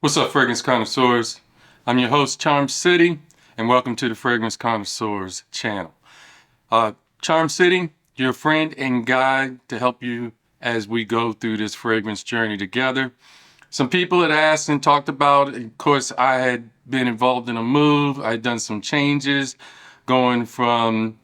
What's up, Fragrance Connoisseurs? I'm your host, Charm City, and welcome to the Fragrance Connoisseurs channel. Charm City, your friend and guide to help you as we go through this fragrance journey together. Some people had asked and talked about, of course, I had been involved in a move. I'd done some changes going from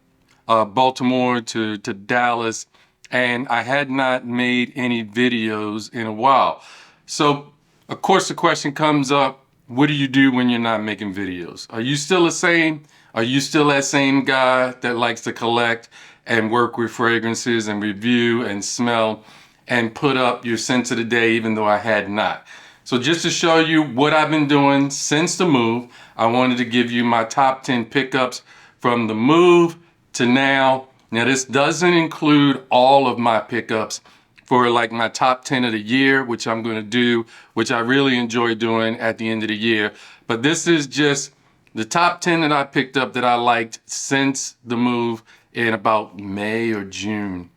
Baltimore to Dallas, and I had not made any videos in a while. So, of course, the question comes up, what do you do when you're not making videos? Are you still the same? Are you still that same guy that likes to collect and work with fragrances and review and smell and put up your scent of the day, even though I had not? So just to show you what I've been doing since the move, I wanted to give you my top 10 pickups from the move to now. Now, this doesn't include all of my pickups for like my top 10 of the year, which I'm going to do, which I really enjoy doing at the end of the year. But this is just the top 10 that I picked up that I liked since the move in about May or June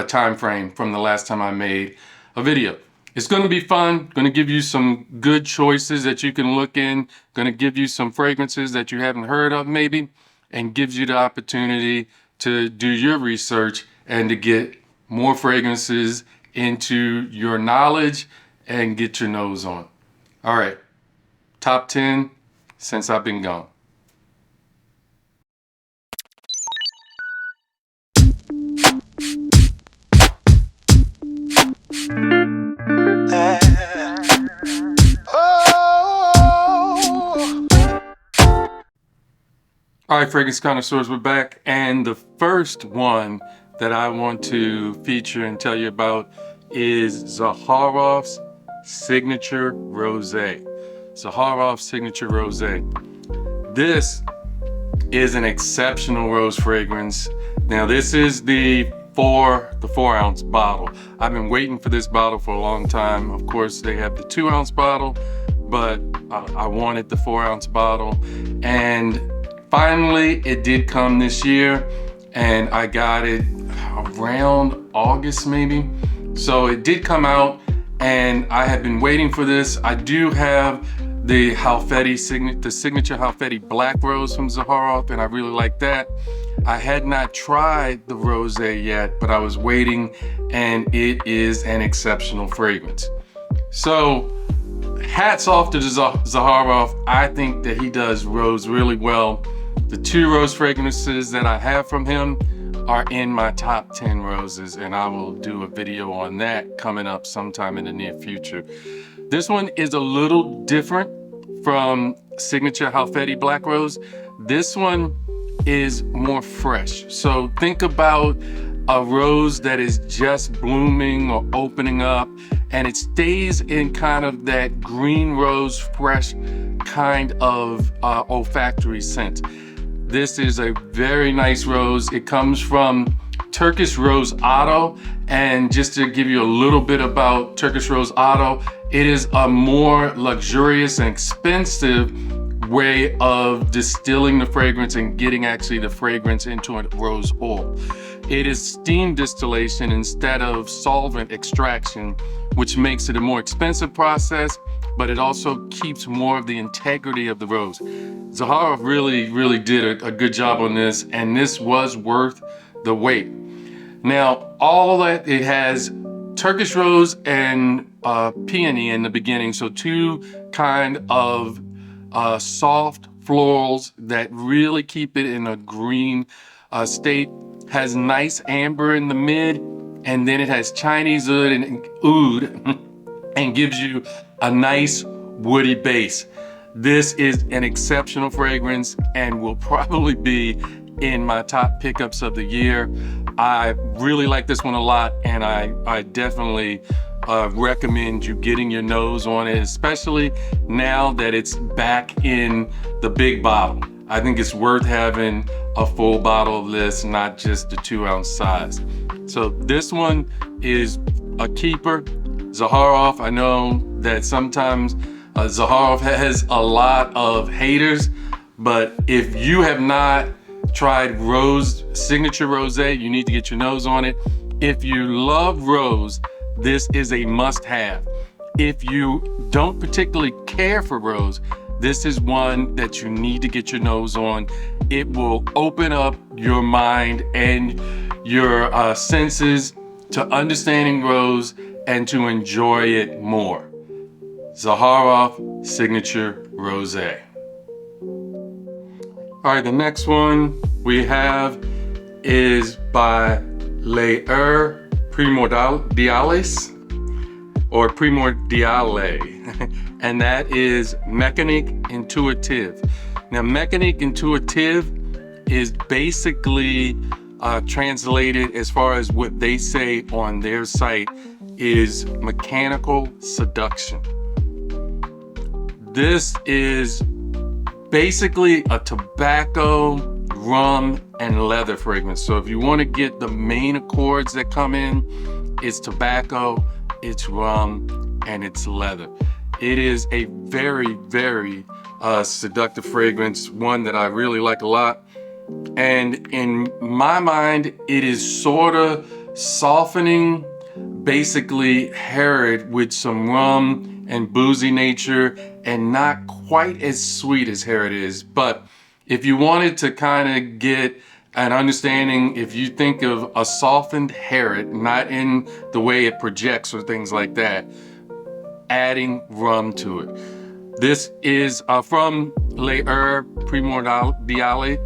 time frame from the last time I made a video. It's going to be fun, going to give you some good choices that you can look in, going to give you some fragrances that you haven't heard of maybe, and gives you the opportunity to do your research and to get more fragrances into your knowledge and get your nose on. All right, top 10 since I've been gone. All right, Fragrance Connoisseurs, we're back. And the first one that I want to feature and tell you about is Zaharoff's Signature Rosé. Zaharoff Signature Rosé. This is an exceptional rose fragrance. Now, this is the 4-ounce bottle. I've been waiting for this bottle for a long time. Of course, they have the 2-ounce bottle, but I wanted the 4-ounce bottle. And finally, it did come this year, and I got it around August maybe. So it did come out, and I have been waiting for this. I do have the signature Halfeti Black Rose from Zaharoff, and I really like that. I had not tried the Rosé yet, but I was waiting, and it is an exceptional fragrance. So hats off to Zaharoff. I think that he does rose really well. The 2 rose fragrances that I have from him are in my top 10 roses, and I will do a video on that coming up sometime in the near future. This one is a little different from signature Halfeti Black Rose. This one is more fresh. So think about a rose that is just blooming or opening up, and it stays in kind of that green rose fresh kind of olfactory scent. This is a very nice rose. It comes from Turkish Rose Otto, and just to give you a little bit about Turkish Rose Otto, it is a more luxurious and expensive way of distilling the fragrance and getting actually the fragrance into a rose oil. It is steam distillation instead of solvent extraction, which makes it a more expensive process, but it also keeps more of the integrity of the rose. Zaharoff really did a good job on this, and this was worth the wait. Now, all that it has Turkish rose and peony in the beginning, so 2 kind of soft florals that really keep it in a green state. Has nice amber in the mid, and then it has Chinese oud and gives you a nice woody base. This is an exceptional fragrance and will probably be in my top pickups of the year. I really like this one a lot, and I definitely recommend you getting your nose on it, especially now that it's back in the big bottle. I think it's worth having a full bottle of this, not just the 2-ounce size. So this one is a keeper. Zaharoff, I know that sometimes Zaharoff has a lot of haters, but if you have not tried Signature Rosé, you need to get your nose on it. If you love rose, this is a must-have. if you don't particularly care for rose, this is one that you need to get your nose on. It will open up your mind and your senses to understanding rose and to enjoy it more. Zaharoff Signature Rosé. All right, the next one we have is by Les Primordiales, or Primordiale, and that is Mécanique Intuitive. Now, Mécanique Intuitive is basically translated, as far as what they say on their site, is mechanical seduction. This is basically a tobacco, rum, and leather fragrance. So if you want to get the main accords that come in, it's tobacco, it's rum, and it's leather. It is a very, very seductive fragrance, one that I really like a lot. And in my mind, it is sort of softening, basically Herod with some rum and boozy nature, and not quite as sweet as Herod is. But if you wanted to kind of get an understanding, if you think of a softened Herod, not in the way it projects or things like that, adding rum to it. This is from Les Primordiales,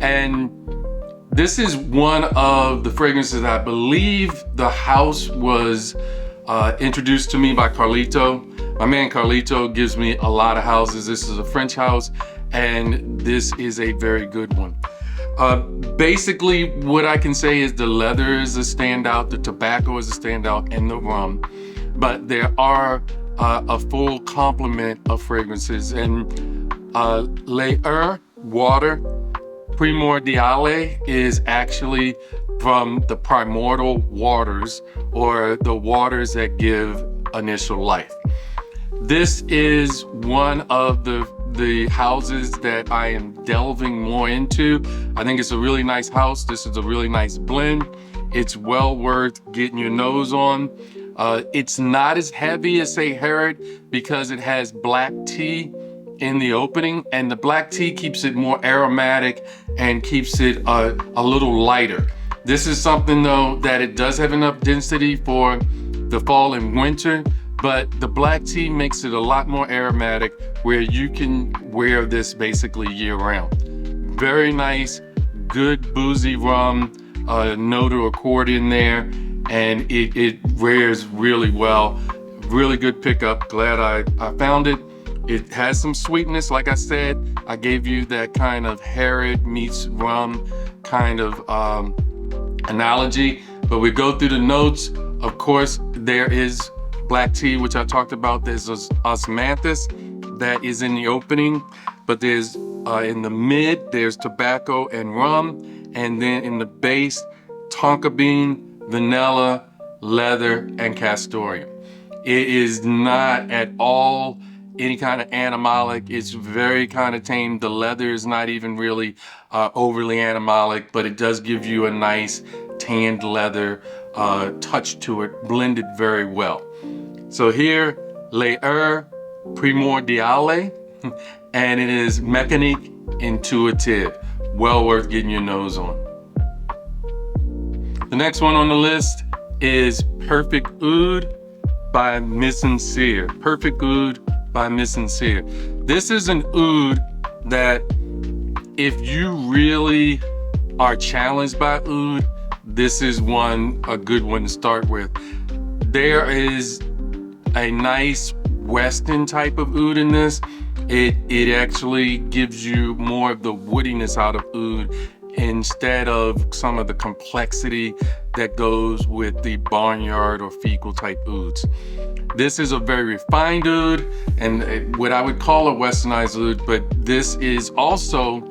and this is one of the fragrances I believe the house was introduced to me by Carlito. My man Carlito gives me a lot of houses. This is a French house, and this is a very good one. Basically, what I can say is the leather is a standout, the tobacco is a standout, and the rum. But there are a full complement of fragrances. And Les Water Primordiale is actually from the primordial waters, or the waters that give initial life. This is one of the houses that I am delving more into. I think it's a really nice house. This is a really nice blend. It's well worth getting your nose on. It's not as heavy as, say, Herod, because it has black tea in the opening, and the black tea keeps it more aromatic and keeps it a little lighter. This is something, though, that it does have enough density for the fall and winter, but the black tea makes it a lot more aromatic, where you can wear this basically year round. Very nice, good boozy rum, note or accord in there, and it wears really well. Really good pickup. Glad I found it. It has some sweetness, like I said. I gave you that kind of Herod meets rum kind of analogy, but we go through the notes. Of course, there is black tea, which I talked about. There's osmanthus that is in the opening, but there's in the mid, there's tobacco and rum, and then in the base, tonka bean, vanilla, leather, and castoreum. It is not at all any kind of animalic. It's very kind of tame. The leather is not even really overly animalic, but it does give you a nice tanned leather touch to it, blended very well. So here, Les Primordiales, and it is Mécanique Intuitive. Well worth getting your nose on. The next one on the list is Perfect Oud by Mizensir. Perfect Oud by Mizensir. This is an oud that, if you really are challenged by oud, this is a good one to start with. There is a nice Western type of oud in this. It actually gives you more of the woodiness out of oud, instead of some of the complexity that goes with the barnyard or fecal type ouds. This is a very refined oud, and what I would call a westernized oud, but this is also,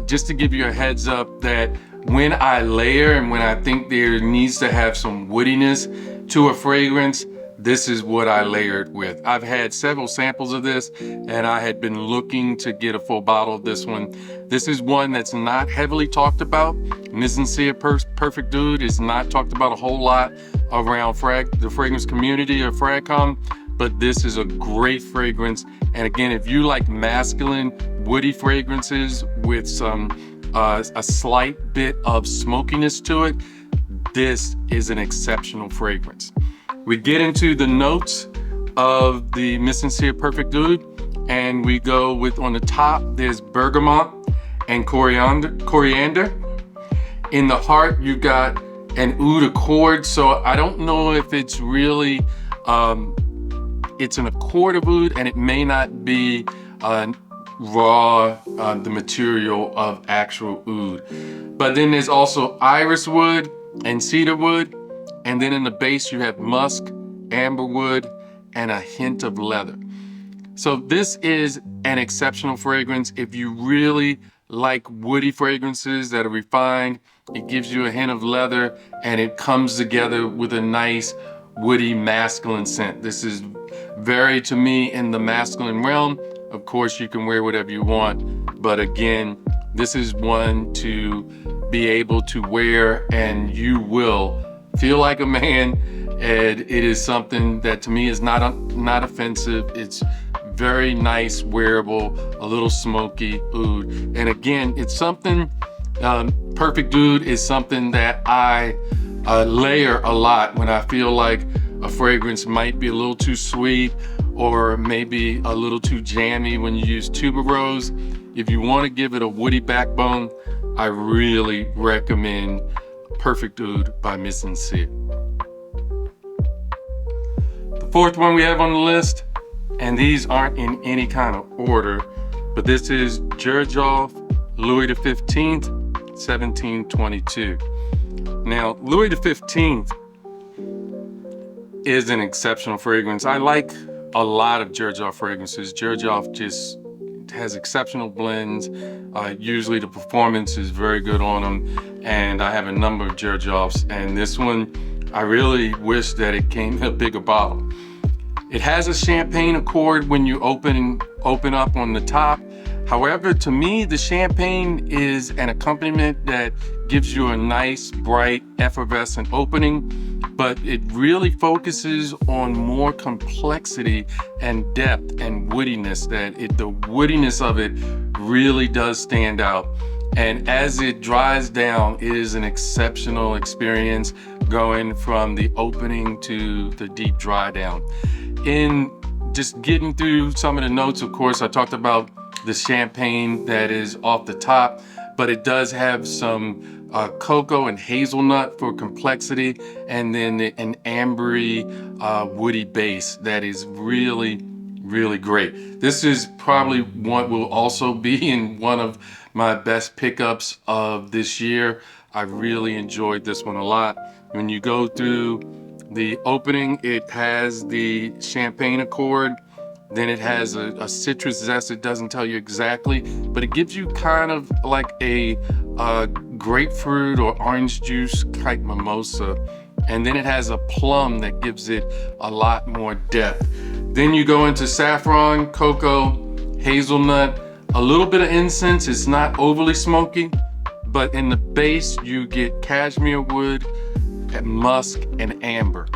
just to give you a heads up, that when I layer and when I think there needs to have some woodiness to a fragrance, this is what I layered with. I've had several samples of this, and I had been looking to get a full bottle of this one. This is one that's not heavily talked about. Mizensir Perfect Oud is not talked about a whole lot around the fragrance community or Fragcom, but this is a great fragrance. And again, if you like masculine, woody fragrances with some a slight bit of smokiness to it, this is an exceptional fragrance. We get into the notes of the Mizensir Perfect Oud, and we go with, on the top, there's bergamot and coriander. In the heart, you've got an oud accord. So I don't know if it's really, it's an accord of oud, and it may not be raw, the material of actual oud. But then there's also iris wood and cedar wood. And then in the base, you have musk, amber wood, and a hint of leather. So this is an exceptional fragrance. If you really like woody fragrances that are refined, it gives you a hint of leather, and it comes together with a nice woody masculine scent. This is very, to me, in the masculine realm. Of course, you can wear whatever you want, but again, this is one to be able to wear and you will feel like a man. And it is something that to me is not offensive. It's very nice, wearable, a little smoky oud. And again, it's something, Perfect Oud is something that I layer a lot when I feel like a fragrance might be a little too sweet or maybe a little too jammy when you use tuberose. If you want to give it a woody backbone, I really recommend Perfect Oud by Mizensir. The fourth one we have on the list, and these aren't in any kind of order, but this is Xerjoff Louis XV, 1722. Now, Louis XV is an exceptional fragrance. I like a lot of Xerjoff fragrances. Xerjoff just has exceptional blends. Usually the performance is very good on them, and I have a number of Xerjoffs, and this one, I really wish that it came in a bigger bottle. It has a champagne accord when you open up on the top. However, to me, the champagne is an accompaniment that gives you a nice, bright, effervescent opening, but it really focuses on more complexity and depth and woodiness. The woodiness of it really does stand out. And as it dries down, it is an exceptional experience going from the opening to the deep dry down. In just getting through some of the notes, of course, I talked about the champagne that is off the top, but it does have some cocoa and hazelnut for complexity, and then an ambery, woody base that is really, really great. This is probably what will also be in one of my best pickups of this year. I really enjoyed this one a lot. When you go through the opening, it has the champagne accord. Then it has a citrus zest. It doesn't tell you exactly, but it gives you kind of like a grapefruit or orange juice type mimosa. And then it has a plum that gives it a lot more depth. Then you go into saffron, cocoa, hazelnut, a little bit of incense. It's not overly smoky, but in the base you get cashmere wood, and musk, and amber.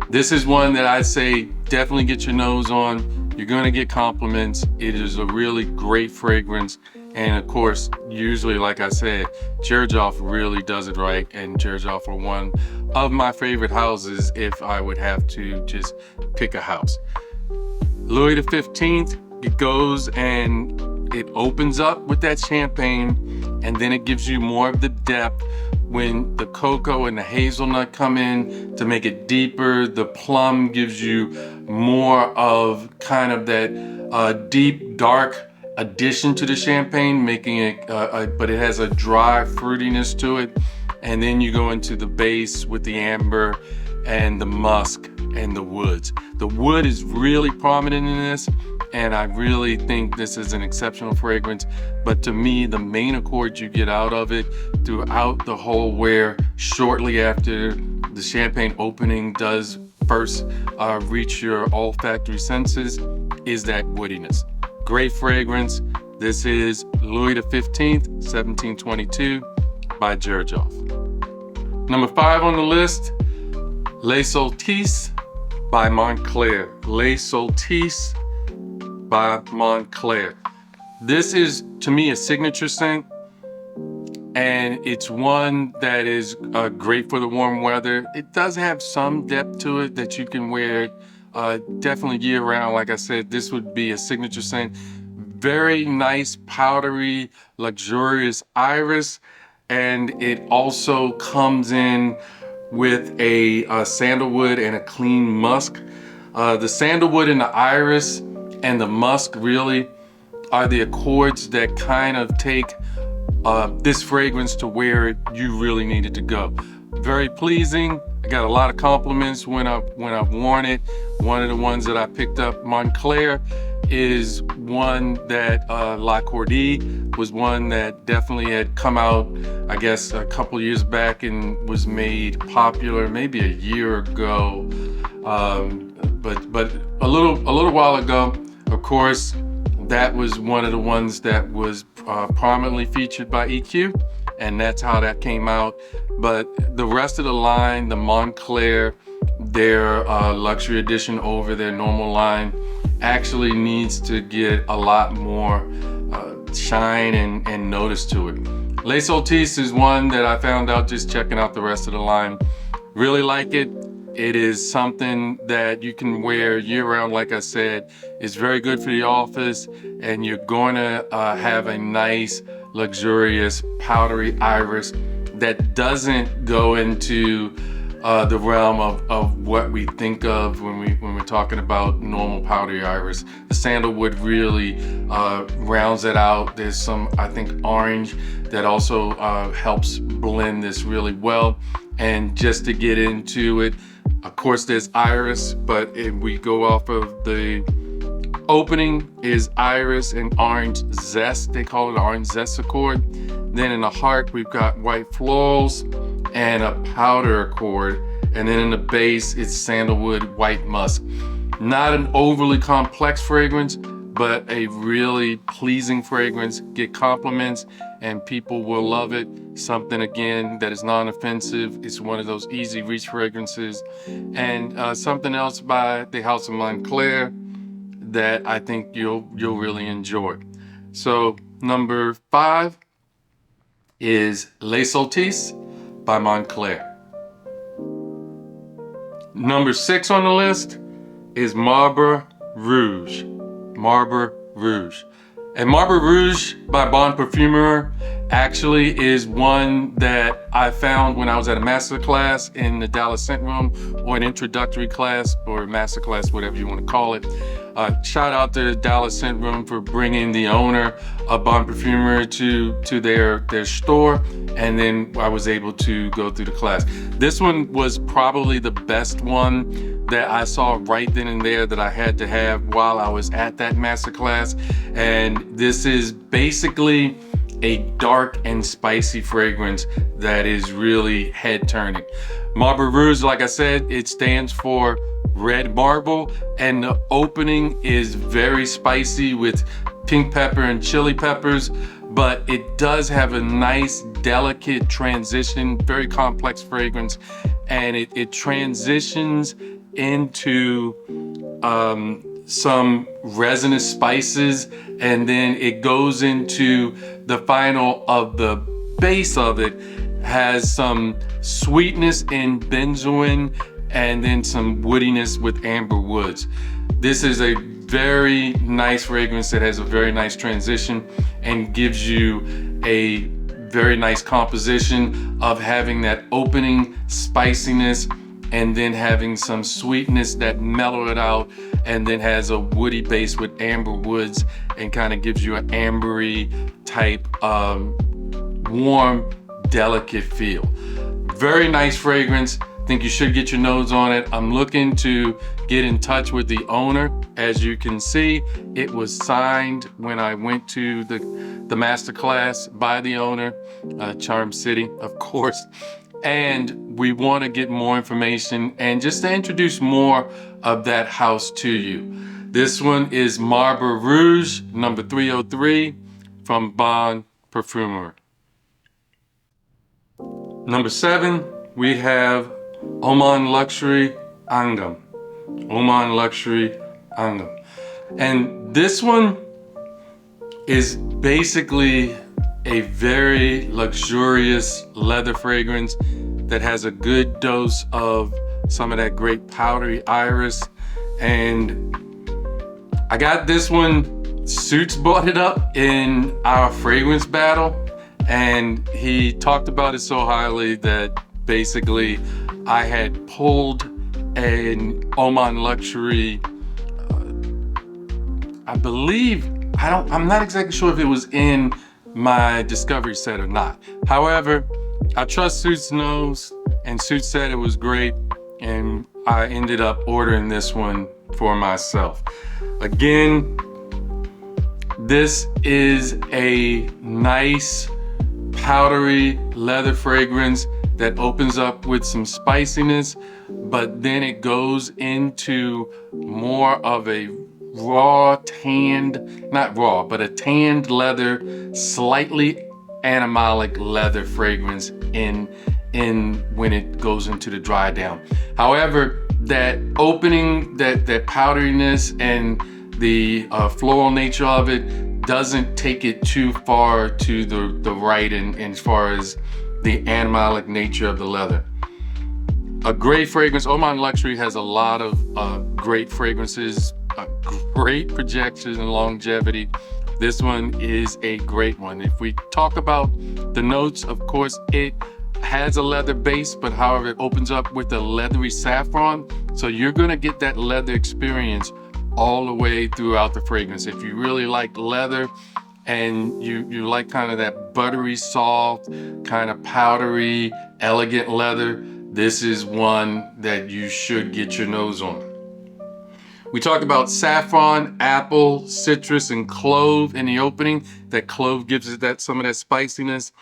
This is one that I say definitely get your nose on. You're gonna get compliments. It is a really great fragrance. And of course, usually, like I said, Xerjoff really does it right. And Xerjoff are one of my favorite houses if I would have to just pick a house. Louis XV, it goes and it opens up with that champagne, and then it gives you more of the depth when the cocoa and the hazelnut come in to make it deeper. The plum gives you more of kind of that deep, dark addition to the champagne, making it, but it has a dry fruitiness to it. And then you go into the base with the amber and the musk and the woods. The wood is really prominent in this, and I really think this is an exceptional fragrance. But to me, the main accord you get out of it throughout the whole wear, shortly after the champagne opening does first reach your olfactory senses, is that woodiness. Great fragrance. This is Louis XV, 1722 by Xerjoff. Number 5 on the list, Le Solstice by Moncler. Le Solstice by Moncler. This is, to me, a signature scent, and it's one that is great for the warm weather. It does have some depth to it that you can wear definitely year round. Like I said, this would be a signature scent. Very nice, powdery, luxurious iris, and it also comes in with a sandalwood and a clean musk. The sandalwood and the iris and the musk really are the accords that kind of take this fragrance to where you really need it to go. Very pleasing. I got a lot of compliments when I've worn it. One of the ones that I picked up, Moncler, is one that La Cordie was one that definitely had come out, I guess, a couple years back and was made popular maybe a year ago, but a little while ago. Of course, that was one of the ones that was prominently featured by EQ, and that's how that came out. But the rest of the line, the Moncler, their luxury edition over their normal line, actually needs to get a lot more shine and notice to it. Le Solstice is one that I found out just checking out the rest of the line. Really like it. It is something that you can wear year round. Like I said, it's very good for the office, and you're going to have a nice, luxurious, powdery iris that doesn't go into the realm of what we think of when we're talking about normal powdery iris. The sandalwood really rounds it out. There's some, I think, orange that also helps blend this really well. And just to get into it, of course, there's iris, but if we go off of the opening is iris and orange zest. They call it orange zest accord. Then in the heart, we've got white florals and a powder accord. And then in the base, it's sandalwood, white musk. Not an overly complex fragrance, but a really pleasing fragrance. Get compliments and people will love it. Something, again, that is non-offensive. It's one of those easy reach fragrances. And something else by the House of Moncler that I think you'll really enjoy. So number 5 is Le Solstice by Moncler. Number 6 on the list is Marbre Rouge. Marbre Rouge. And Marbre Rouge by Parfumeur actually is one that I found when I was at a master class in the Dallas Scent Room, or an introductory class, or master class, whatever you want to call it. Shout out to the Dallas Scent Room for bringing the owner of Parfumeur to their store, and then I was able to go through the class. This one was probably the best one that I saw right then and there that I had to have while I was at that master class. And this is basically a dark and spicy fragrance that is really head turning. Marbre Rouge, like I said, it stands for red marble, and the opening is very spicy with pink pepper and chili peppers, but it does have a nice delicate transition, very complex fragrance, and it transitions into some resinous spices, and then it goes into the final of the base of it has some sweetness in benzoin and then some woodiness with amber woods. This is a very nice fragrance that has a very nice transition and gives you a very nice composition of having that opening spiciness and then having some sweetness that mellow it out, and then has a woody base with amber woods and kind of gives you an ambery type warm, delicate feel. Very nice fragrance. Think you should get your nose on it. I'm looking to get in touch with the owner. As you can see, it was signed when I went to the master class by the owner, Charm City, of course. And we want to get more information and just to introduce more of that house to you. This one is Marbre Rouge, number 303 from Parfumeur. Number 7, we have Oman Luxury Angham. Oman Luxury Angham. And this one is basically a very luxurious leather fragrance that has a good dose of some of that great powdery iris. And I got this one, Suits bought it up in our fragrance battle, and he talked about it so highly that basically I had pulled an Oman Luxury, I believe, I'm not exactly sure if it was in my discovery set or not. However, I trust Suits knows, and Suits said it was great, and I ended up ordering this one for myself. Again, this is a nice powdery leather fragrance that opens up with some spiciness, but then it goes into more of a raw tanned, not raw, but a tanned leather, slightly animalic leather fragrance in when it goes into the dry down. However, that opening, that powderiness and the floral nature of it doesn't take it too far to the right in as far as the animalic nature of the leather. A great fragrance. Oman Luxury has a lot of great fragrances, great projections and longevity. This one is a great one. If we talk about the notes, of course, it has a leather base, but however, it opens up with a leathery saffron. So you're gonna get that leather experience all the way throughout the fragrance. If you really like leather and you like kind of that buttery, soft, kind of powdery, elegant leather, this is one that you should get your nose on. We talked about saffron, apple, citrus, and clove in the opening. That clove gives it some of that spiciness.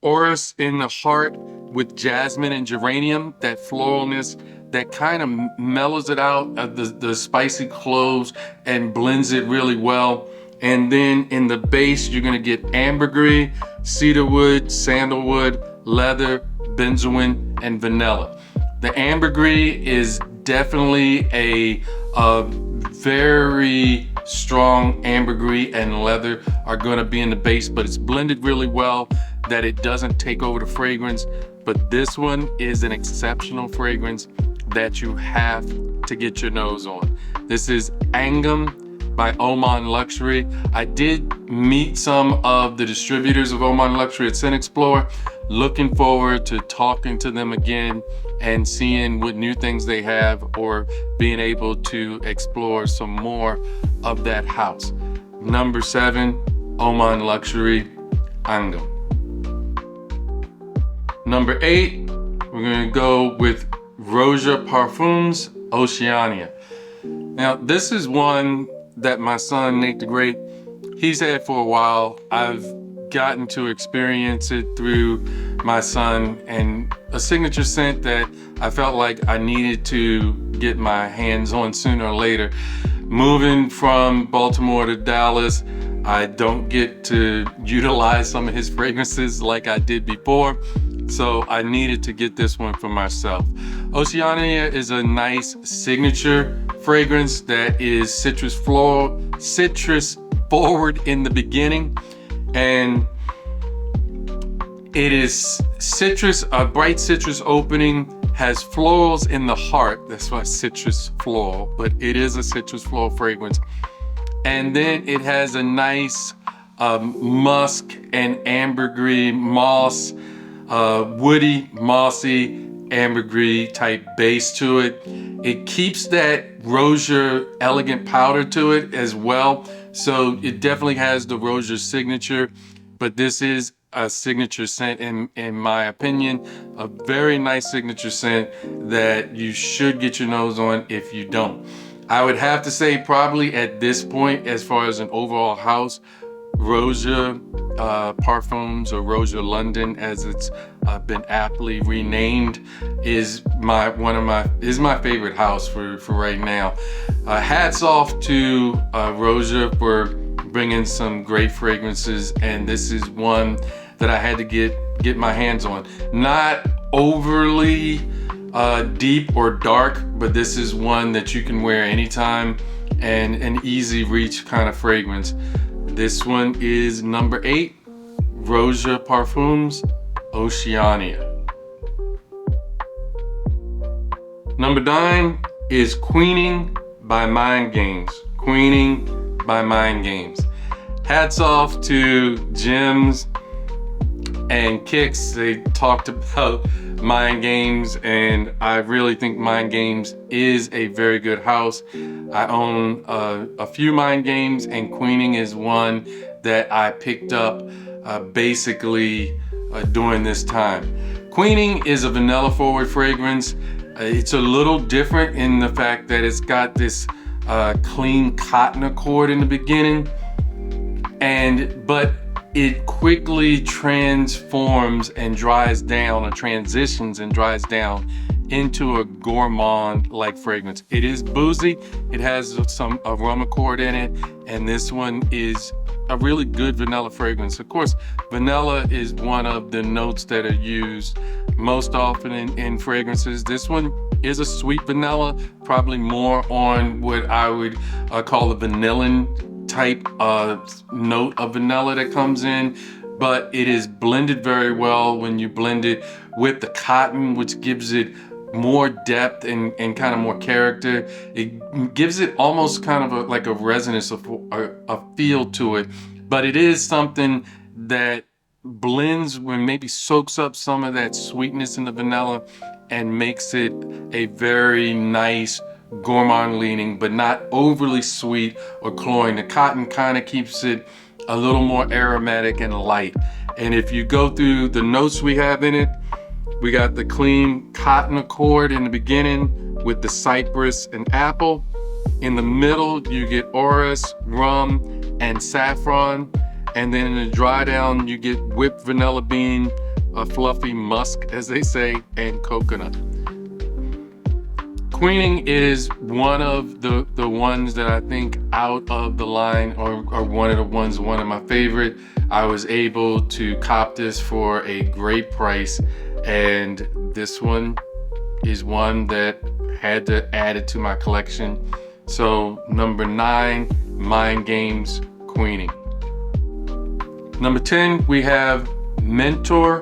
Orris in the heart with jasmine and geranium, that floralness that kind of mellows it out of the spicy cloves and blends it really well. And then in the base, you're gonna get ambergris, cedarwood, sandalwood, leather, benzoin, and vanilla. The ambergris is definitely a very strong ambergris, and leather are gonna be in the base, but it's blended really well that it doesn't take over the fragrance. But this one is an exceptional fragrance that you have to get your nose on. This is Angham by Oman Luxury. I did meet some of the distributors of Oman Luxury at Scent Explorer. Looking forward to talking to them again and seeing what new things they have, or being able to explore some more of that house. Number 7, Oman Luxury Angham. Number 8, we're gonna go with Roja Parfums Oceania. Now, this is one that my son, Nate the Great, he's had for a while. I've gotten to experience it through my son, and a signature scent that I felt like I needed to get my hands on sooner or later. Moving from Baltimore to Dallas, I don't get to utilize some of his fragrances like I did before, so I needed to get this one for myself. Oceania is a nice signature fragrance that is citrus forward in the beginning, and it is citrus, a bright citrus opening, has florals in the heart. That's why citrus floral, but it is a citrus floral fragrance. And then it has a nice musk and ambergris, moss, woody, mossy, ambergris type base to it. It keeps that Roja elegant powder to it as well. So it definitely has the Roja signature, but this is a signature scent in my opinion, a very nice signature scent that you should get your nose on if you don't. I would have to say probably at this point, as far as an overall house, Roja Parfums, or Roja London as it's been aptly renamed, is my favorite house for right now. Hats off to Roja for bringing some great fragrances, and this is one that I had to get my hands on. Not overly deep or dark, but this is one that you can wear anytime and an easy reach kind of fragrance. This one is number 8, Roja Parfums, Oceania. Number 9 is Queening by Mind Games. Queening by Mind Games. Hats off to Jims and Kicks. They talked about Mind Games, and I really think Mind Games is a very good house. I own a few Mind Games, and Queening is one that I picked up basically during this time. Queening is a vanilla forward fragrance. It's a little different in the fact that it's got this clean cotton accord in the beginning, but it quickly transforms and dries down, or transitions and dries down into a gourmand-like fragrance. It is boozy, it has some aroma accord in it, and this one is a really good vanilla fragrance. Of course, vanilla is one of the notes that are used most often in fragrances. This one is a sweet vanilla, probably more on what I would call a vanillin type note of vanilla that comes in, but it is blended very well when you blend it with the cotton, which gives it more depth and kind of more character. It gives it almost kind of like a resonance, a feel to it, but it is something that blends when maybe soaks up some of that sweetness in the vanilla and makes it a very nice gourmand leaning, but not overly sweet or cloying. The cotton kind of keeps it a little more aromatic and light. And if you go through the notes we have in it, we got the clean cotton accord in the beginning with the cypress and apple. In the middle, you get orris, rum, and saffron. And then in the dry down, you get whipped vanilla bean, a fluffy musk, as they say, and coconut. Queening is one of the ones that I think out of the line, or one of my favorite. I was able to cop this for a great price, and this one is one that had to add it to my collection. So number 9, Mind Games, Queening. Number 10, we have Mentor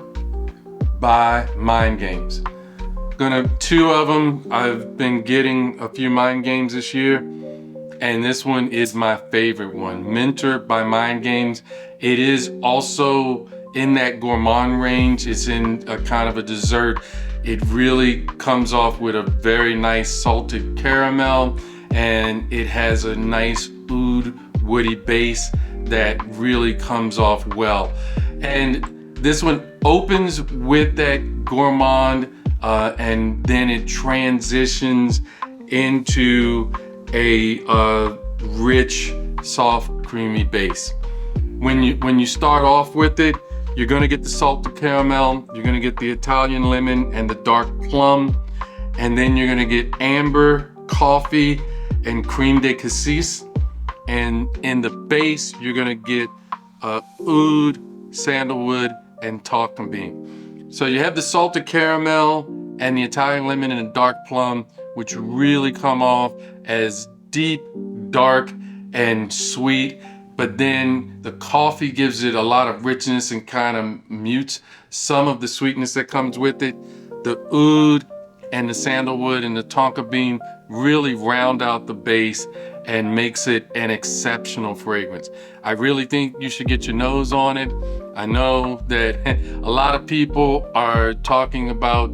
by Mind Games. Two of them. I've been getting a few Mind Games this year, and this one is my favorite one. Mentor by Mind Games. It is also in that gourmand range. It's in a kind of a dessert. It really comes off with a very nice salted caramel, and it has a nice oud woody base that really comes off well. And this one opens with that gourmand, and then it transitions into a rich, soft, creamy base. When you start off with it, you're gonna get the salted caramel, you're gonna get the Italian lemon and the dark plum, and then you're gonna get amber, coffee, and creme de cassis. And in the base, you're gonna get oud, sandalwood, and talcum bean. So you have the salted caramel and the Italian lemon and the dark plum, which really come off as deep, dark, and sweet. But then the coffee gives it a lot of richness and kind of mutes some of the sweetness that comes with it. The oud and the sandalwood and the tonka bean really round out the base and makes it an exceptional fragrance. I really think you should get your nose on it. I know that a lot of people are talking about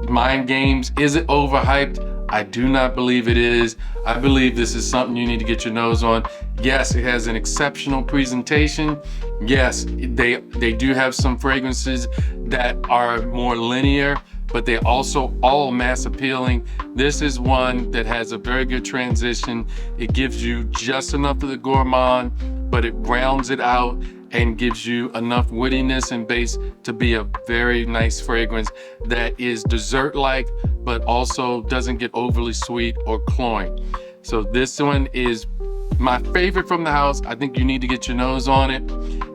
Mind Games. Is it overhyped? I do not believe it is. I believe this is something you need to get your nose on. Yes, it has an exceptional presentation. Yes, they do have some fragrances that are more linear, but they're also all mass appealing. This is one that has a very good transition. It gives you just enough of the gourmand, but it rounds it out and gives you enough woodiness and base to be a very nice fragrance that is dessert-like, but also doesn't get overly sweet or cloying. So this one is my favorite from the house. I think you need to get your nose on it.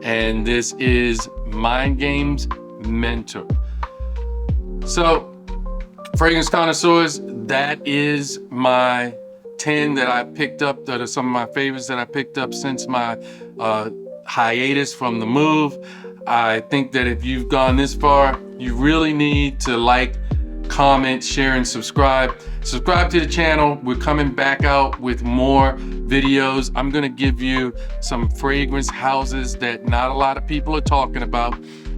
And this is Mind Games Mentor. So Fragrance Connoisseurs, that is my 10 that I picked up, that are some of my favorites that I picked up since my hiatus from the move. I think that if you've gone this far, you really need to like, comment, share, and subscribe. Subscribe to the channel. We're coming back out with more videos. I'm gonna give you some fragrance houses that not a lot of people are talking about,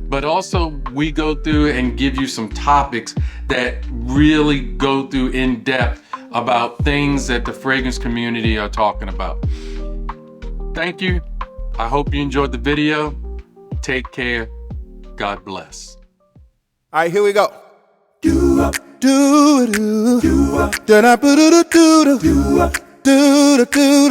but also we go through and give you some topics that really go through in depth about things that the fragrance community are talking about. Thank you. I hope you enjoyed the video. Take care. God bless. All right, here we go. Do do do do do do do do do do do do.